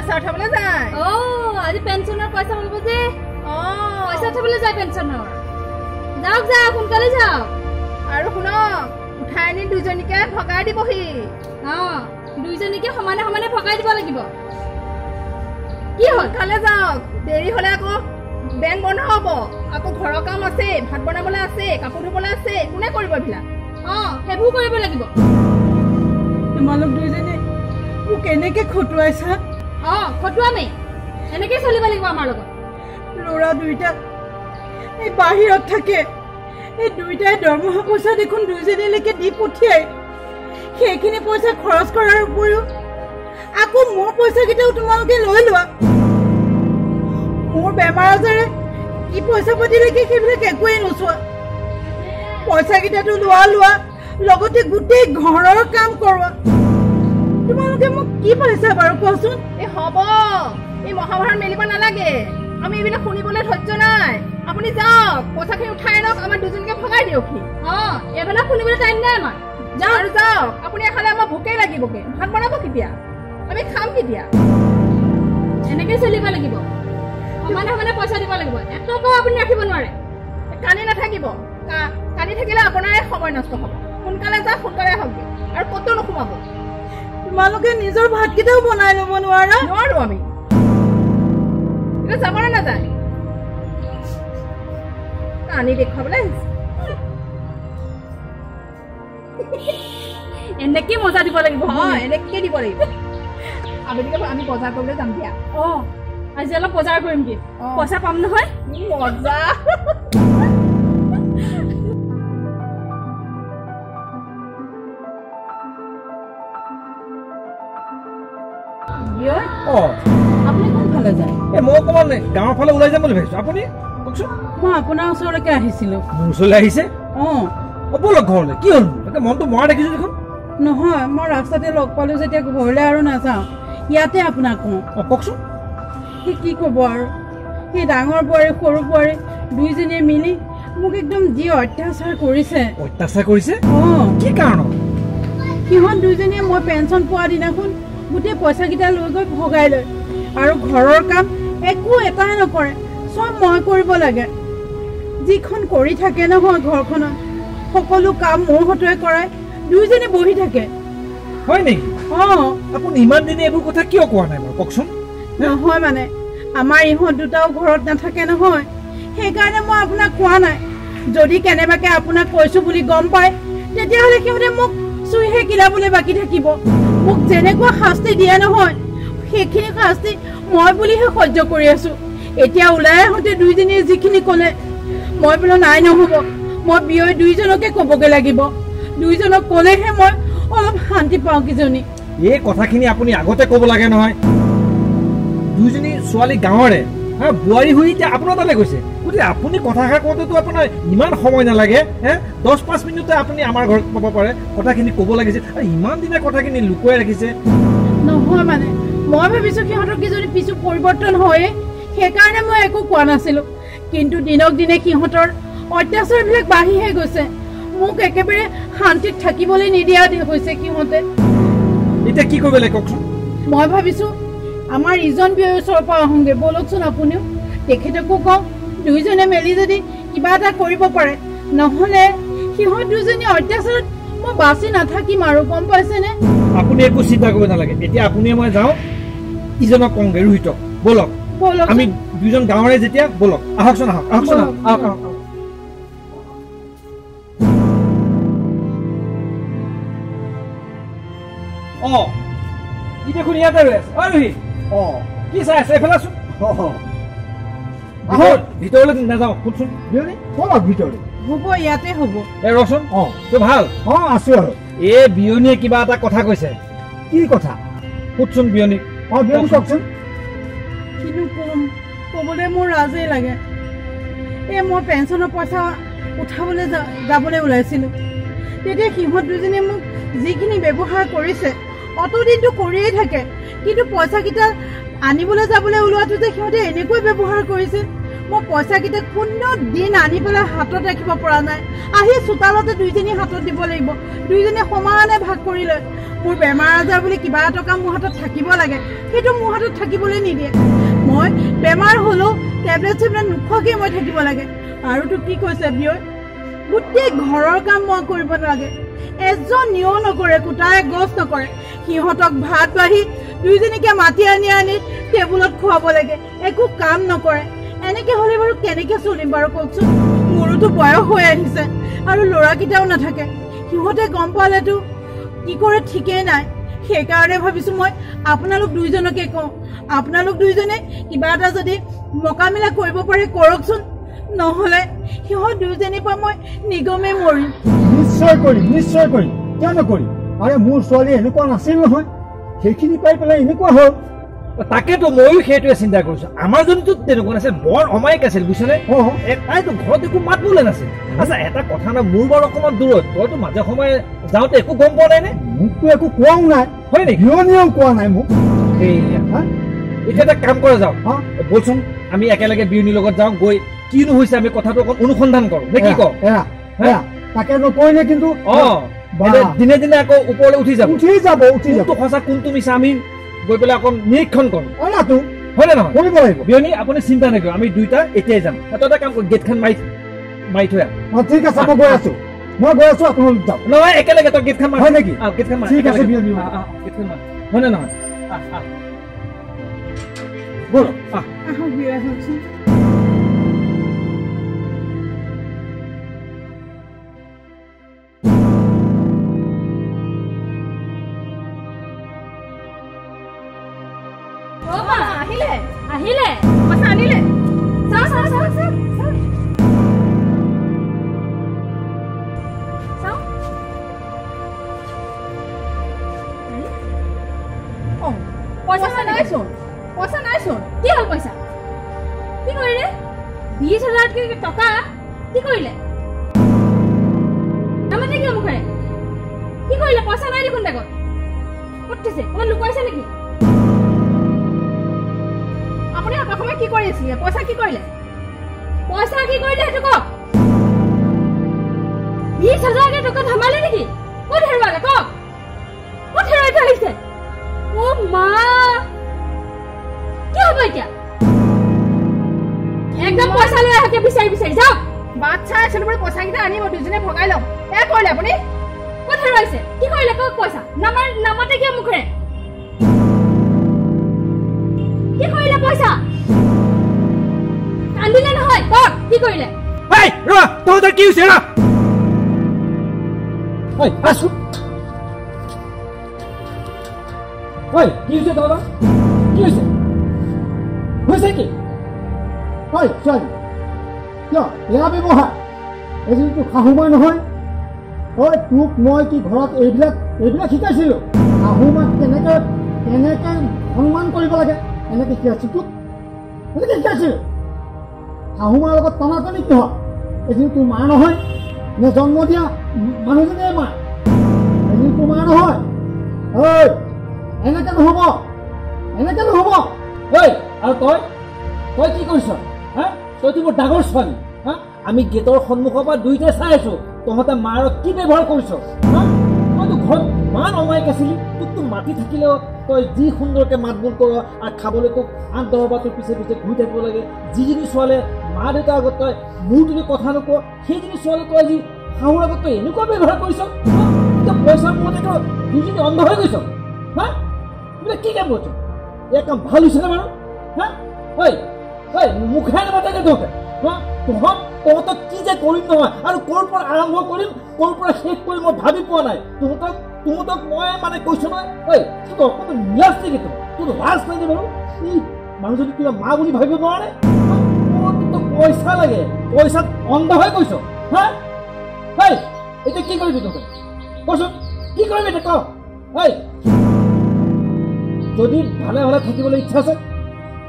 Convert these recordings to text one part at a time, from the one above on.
পইচা উঠাবলৈ যায় আজি পেঞ্চনৰ পইচা মিলিব যে পইচা উঠাবলৈ যায় পেঞ্চনৰ যাওক যাওক সোনকালে যাওক আৰু শুনক উঠাই আনি দুজনীকে ভগাই দিবহি দুইজনীকে সমানে সমানে ভগাই দিব লাগিব কি হ'ল সোনকালে যাওক দেৰি হলে আকৌ বেংক বন্ধ হব আকৌ ঘৰৰ কাম আছে ভাত বনাবলৈ আছে কাপোৰ ধুবলৈ আছে কোনে কৰিব এইবিলাক সেইবোৰ কৰিব লাগিব তোমালোক দুইজনী মোক এনেকে খটুৱাইছা খটুৱামে এনেকে চলিব লাগিব আমাৰ লগত ল'ৰা দুইটা এই বাহিৰত থাকে এই দুইটাই দৰমহা পইচা দেখোন দুইজনীলৈকে দি পঠিয়াই সেইখিনি পইচা খৰচ কৰাৰ উপৰিও আকৌ মোৰ পইচাকেইটাও তোমালোকে লৈ লোৱা মোৰ বেমাৰ আজাৰে কি পইচা পাতি লাগে সেইবিলাক একোৱেই নোচোৱা পইচাকেইটাতো লোৱা লগতে গোটেই ঘৰৰ কাম কৰোৱা তোমালোকে মোক কি পাইছা বাৰু কোৱাচোন হ'ব এই মহাভাৰত মেলিব নালাগে আমি এইবিলাক শুনিবলৈ ধৈৰ্য নাই আপুনি যাওক পইচাখিনি উঠাই আনক আমাৰ দুজনীকে ভগাই দিয়কহি এইবিলাক শুনিবলৈ টাইম নাই আমাৰ যাওক আপুনি এখালে আমাৰ ভোকেই লাগিবগে ভাত বনাব কেতিয়া আমি খাম কেতিয়া এনেকে চলিব লাগিব সমানে সমানে পইচা দিব লাগিব এটকাও আপুনি ৰাখিব নোৱাৰে কানি নাথাকিব কানি থাকিলে আপোনাৰে সময় নষ্ট হ'ব সোনকালে যাওক সোনকালে হওকগে আৰু ক'তো নোসোমাব তোমালোকে নিজৰ ভাতকেইটাও বনাই ল'ব নোৱাৰো আমি যাবনে নাযায় কানি দেখুৱাবলৈ এনেকে মজা দিব লাগিব এনেকে দিব লাগিব আবেলিকে আমি বজাৰ কৰিবলৈ যাম দিয়া আজি অলপ বজাৰ কৰিম কি পইচা পাম নহয় মজা আপুনি কোনফালে যায় মই অকণমান গাঁৱৰ ফালে ওলাই যাম বুলি ভাবিছো আপুনি কওকচোন মই আপোনাৰ ওচৰলৈকে আহিছিলো মোৰ ওচৰলৈ আহিছে বলক ঘৰলৈ কি হ'ল মনটো মৰা দেখিছো দেখোন নহয় মই ৰাস্তাতে লগ পালো যেতিয়া ঘৰলৈ আৰু নাযাওঁ ইয়াতে আপোনাক কওঁ কওকচোন সি কি ক'ব আৰু সেই ডাঙৰ বোৱাৰী সৰু বোৱাৰী দুইজনীয়ে মিলি মোক একদম যি অত্যাচাৰ কৰিছে কি কাৰণত সিহঁত দুইজনীয়ে মই পেঞ্চন পোৱা দিনাখন গোটেই পইচাকেইটা লৈ গৈ ভগাই লয় আৰু ঘৰৰ কাম একো এটাই নকৰে চব মই কৰিব লাগে যিখন কৰি থাকে নহয় ঘৰখনত সকলো কাম মোৰ হতুৱাই কৰাই দুইজনী বহি থাকে হয় নেকি আপুনি ইমান দিনে এইবোৰ কথা কিয় কোৱা নাই বাৰু কওকচোন নহয় মানে আমাৰ ইহঁত দুটাও ঘৰত নাথাকে নহয় সেইকাৰণে মই আপোনাক কোৱা নাই যদি কেনেবাকে আপোনাক কৈছো বুলি গম পায় তেতিয়াহ'লে সিহঁতে মোক চুইহে কিলাবলৈ বাকী থাকিব মোক যেনেকুৱা শাস্তি দিয়ে নহয় সেইখিনি শাস্তি মই বুলিহে সহ্য কৰি আছো এতিয়া ওলাই আহোঁতে দুইজনীয়ে যিখিনি ক'লে মই বোলো নাই নহ'ব মই বিয়ৈ দুইজনকে ক'বগে লাগিব দুইজনক ক'লেহে মই অলপ শান্তি পাওঁ কিজনী এই কথাখিনি আপুনি আগতে ক'ব লাগে নহয় দুইজনী ছোৱালী গাঁৱৰে বোৱাৰী হৈ এতিয়া আপোনাৰ তালৈ গৈছে গতিকে আপুনি কথাষাৰ কওঁতেতো আপোনাৰ ইমান সময় নালাগে 10-5 মিনিটতে আপুনি আমাৰ ঘৰত পাব পাৰে কথাখিনি ক'ব লাগিছে আৰু ইমান দিনে কথাখিনি লুকুৱাই ৰাখিছে নহয় মানে মই ভাবিছো সিহঁতৰ কিজনী পিছু পৰিৱৰ্তন হয় সেইকাৰণে মই একো কোৱা নাছিলো কিন্তু দিনক দিনে সিহঁতৰ অত্যাচাৰবিলাক বাঢ়িহে গৈছে মোক একেবাৰে শান্তিত থাকিবলৈ নিদিয়া হৈছে সিহঁতে এতিয়া কি কৰিব লাগে কওকচোন মই ভাবিছো আমাৰ ইজন বিয়ৰ ওচৰৰ পৰা আহোঁগে বলকচোন আপুনিও তেখেতকো কওঁ দুইজনে মেলি যদি কিবা এটা কৰিব পাৰে নহ'লে সিহঁত দুজনী অত্যাচাৰত মই বাচি নাথাকিম আৰু গম পাইছেনে আপুনি একো চিন্তা কৰিব নালাগে এতিয়া আপুনি মই যাওঁ ইজনক কওঁগে ৰোহিতক বলক আমি দুজন গাঁৱৰে যেতিয়া বলক আহকচোন আহকচোন ই দেখোন ইয়াতে ৰৈ আছে ৰোহিত কি চাই আছে এইফালে আছোন ভিতৰলৈ নাযাওঁ শুনচোন ভিতৰলৈ হ'ব ইয়াতে হ'ব ৰচোন তই ভাল আছো আৰু এই বিয়নীয়ে কিবা এটা কথা কৈছে কি কথা শুনচোন বিয়নী কওকচোন কিনো কম ক'বলৈ মোৰ লাজেই লাগে মই পেঞ্চনৰ পইচা উঠাবলৈ যাবলৈ ওলাইছিলোঁ তেতিয়া সিহঁত দুজনীয়ে মোক যিখিনি ব্যৱহাৰ কৰিছে অত দিনটো কৰিয়েই থাকে কিন্তু পইচাকেইটা আনিবলৈ যাবলৈ ওলোৱাটো যে সিহঁতে এনেকৈ ব্যৱহাৰ কৰিছে মই পইচাকেইটা কোনো দিন আনি পেলাই হাতত ৰাখিব পৰা নাই আহি চোতালতে দুইজনী হাতত দিব লাগিব দুইজনী সমানে ভাগ কৰি লয় মোৰ বেমাৰ আজাৰ বুলি কিবা টকা মোৰ হাতত থাকিব লাগে সেইটো মোৰ হাতত থাকিবলৈ নিদিয়ে মই বেমাৰ হ'লেও টেবলেট চেবলেট নোখোৱাকৈ মই থাকিব লাগে আৰু তো কি কৈছে বিয়য় গোটেই ঘৰৰ কাম মই কৰিব নালাগে এজন নিয় নকৰে কোটাৰে গছ নকৰে সিহঁতক ভাত বাঢ়ি দুইজনীকে মাতি আনি আনি টেবুলত খুৱাব লাগে একো কাম নকৰে এনেকে হ'লে বাৰু কেনেকে চলিম বাৰু কওকচোন মোৰোতো বয়স হৈ আহিছে আৰু ল'ৰাকেইটাও নাথাকে সিহঁতে গম পালেতো কি কৰে ঠিকেই নাই সেইকাৰণে ভাবিছো মই আপোনালোক দুইজনকে কওঁ আপোনালোক দুইজনে কিবা এটা যদি মোকামিলা কৰিব পাৰে কৰকচোন নহ'লে সিহঁত দুইজনীৰ পৰা মই নিগমে মৰিম নিশ্চয় কৰিম কিয় নকৰিম আৰে মোৰ ছোৱালী এনেকুৱা নাছিল নহয় সেইখিনি পাই পেলাই এনেকুৱা হ'ল তাকেতো ময়ো সেইটোৱে চিন্তা কৰিছো আমাৰ জনীতো তেনেকুৱা নাছিল বৰ অমায়িক আছিল বুজিছনে তাইতো ঘৰত একো মাত বোলে নাছিল আচ্ছা এটা কথা না মোৰ বাৰু অকণমান দূৰত তইতো মাজে সময়ে যাওঁতে একো গম পোৱা নাই নে মোকতো একো কোৱাও নাই হয় নেকি নিয়ম কোৱা নাই মোক এতিয়া এটা কাম কৰা যাওঁ বলচোন আমি একেলগে বিয়নীৰ লগত যাওঁ গৈ কিনো হৈছে আমি কথাটো অকণ অনুসন্ধান কৰোঁ নে কি কওঁ তাকে নকয় নে কিন্তু দিনে দিনে আকৌ ওপৰলৈ উঠি যাব কোনটো সঁচা কোনটো মিছা আমি গৈ পেলাই অকণ নিৰীক্ষণ কৰোঁ হয় নে নহয় কৰিব লাগিব বিয়নী আপুনি চিন্তা নকৰিব আমি দুইটা এতিয়াই যাম তই এটা কাম কৰ গেটখন মাৰি থৈ ঠিক আছে মই গৈ আছো আপোনালোক যাওক নহয় একেলগে তই গেটখন মাৰ হয় নেকি গেটখন মাৰ ঠিক আছে বিয়নী গেটখন মাৰ হয় নে নহয় বল আহক বিয়া হওকচোন আহিলে পইচা আনিলে পইচা নাইচোন কি হ'ল পইচা কি কৰিলে 20,000 টকা কি কৰিলে নামাতে কিয় মুখেৰে কি কৰিলে পইচা নাই দেখোন বেগত ক'ত থৈছে ক'ৰবাত লুকুৱাইছে নেকি আপুনি অসমে কি কৰি আছিলে পইচা কি কৰিলে সেইটো কওক 20,000 টকা ধেমালি নেকি ক'ত হেৰুৱালে কওক ক'ত হেৰুৱাই থৈ আহিছে অ' মা কি হ'ব এতিয়া একদম পইচা লৈ আহকে বিচাৰি যাওক বাচ্চা আছিল বুলি পইচাকেইটা আনিব দুজনে ভগাই লওঁ এ কৰিলে আপুনি ক'ত হেৰুৱাইছে কি কৰিলে কওক পইচা নামাতে কিয় মুখেৰে কি কৰিলে পইচা কান্দিলে নহয় কওক কি কৰিলে তহঁতৰ কি হৈছে আছো কি হৈছে তহঁতৰ কি হৈছে কি হয় ছোৱালী কিয় এয়া ব্যৱহাৰ এজনীতো শাহু মাক নহয় তোক মই কি ঘৰত এইবিলাক শিকাইছিলোঁ শাহু মাক কেনেকে সন্মান কৰিব লাগে এনেকে শিকাইছোঁ তোক এনেকে শিকাইছিলোঁ শাহু মাৰ লগত টনাটনি কি হয় এজনী তোৰ মা নহয় নে জন্ম দিয়া মানুহজনীয়ে মা এজনী তোৰ মা নহয় এনেকে নহ'ব আৰু তই কি কৰিছ তইতো মোৰ ডাঙৰ ছোৱালী আমি গেটৰ সন্মুখৰ পৰা দুইটাই চাই আছো তহঁতে মাৰ কি ব্যৱহাৰ কৰিছ তইতো ঘৰত ইমান অমায়িক আছিলি তোকতো মাতি থাকিলেও তই যি সুন্দৰকে মাত বোল কৰ আৰু খাবলৈ তোক 8-10 বাৰ তোৰ পিছে ঘূৰি থাকিব লাগে যিজনী ছোৱালীয়ে মা দেউতাৰ আগত তই মোৰ যদি কথা নকওঁ সেইজনী ছোৱালী তই আজি শাহুৰ আগত তই এনেকুৱা ব্যৱহাৰ কৰিছ পইচাৰ মতে তই দুজনী অন্ধ হৈ গৈছ কি কাম কৰিছ এই কাম ভাল হৈছে নে বাৰু মুখে নামাতাকে তহঁতক কি যে কৰিম নহয় আৰু ক'ৰ পৰা আৰম্ভ কৰিম ক'ৰ পৰা শেষ কৰিম মই ভাবি পোৱা নাই তহঁতক মই মানে কৈছো নহয় কোনো নিয়াজ নেকি তোৰ লাজ নাই বাৰু এই মানুহজনী কিবা মা বুলি ভাবিব নোৱাৰে তোক পইচা লাগে পইচাত অন্ধ হৈ গৈছ এতিয়া কি কৰিবি তহঁতে কচোন কি কৰিবি এতিয়া ক যদি ভালে থাকিবলৈ ইচ্ছা আছে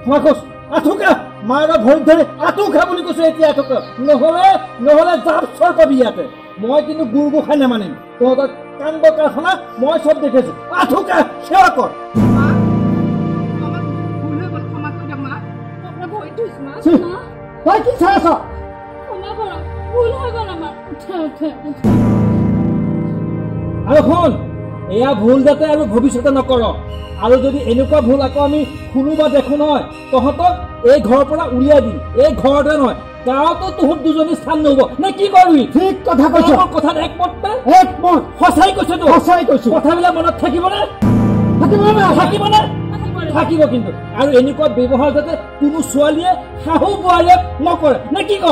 তোমাৰ কচ আঁঠুকা মায়েৰা ভৰিত ধৰি আঁঠুকা বুলি কৈছো এতিয়া আঁঠুকা নহ'লে জাপ চৰ পাবি ইয়াতে মই কিন্তু গুৰ গোসাঁই নামানিম তহঁতৰ কাণ্ড কাৰখানা মই চব দেখিছো আঁঠুকা সেৱা কৰ তই কি চাই আছ? ক্ষমা কৰক, ভুল হৈ গ'ল আমাৰ। উঠে উঠে উঠে। আৰু শুন, এয়া ভুল যাতে আৰু ভৱিষ্যতে নকৰ। আৰু যদি এনেকুৱা ভুল আকৌ আমি শুনো বা দেখো নহয়, তহঁতক এই ঘৰৰ পৰা উলিয়াই দিম। এই ঘৰতে নহয়, গাঁৱতো তহঁত দুজনী স্থান নহ'ব। নে কি কৰিবি? ঠিক কথা কৈছ। কথাত একমত নে? একমত। সঁচাই কৈছোতো। সঁচাই কৈছো। কথাবিলাক মনত থাকিবনে? থাকিবনে? থাকিবনে? থাকিব কিন্তু। আৰু এনেকুৱা ব্যৱহাৰ যাতে কোনো ছোৱালীয়ে শাহু বোৱাৰীয়েক নকৰে। নে কি ক?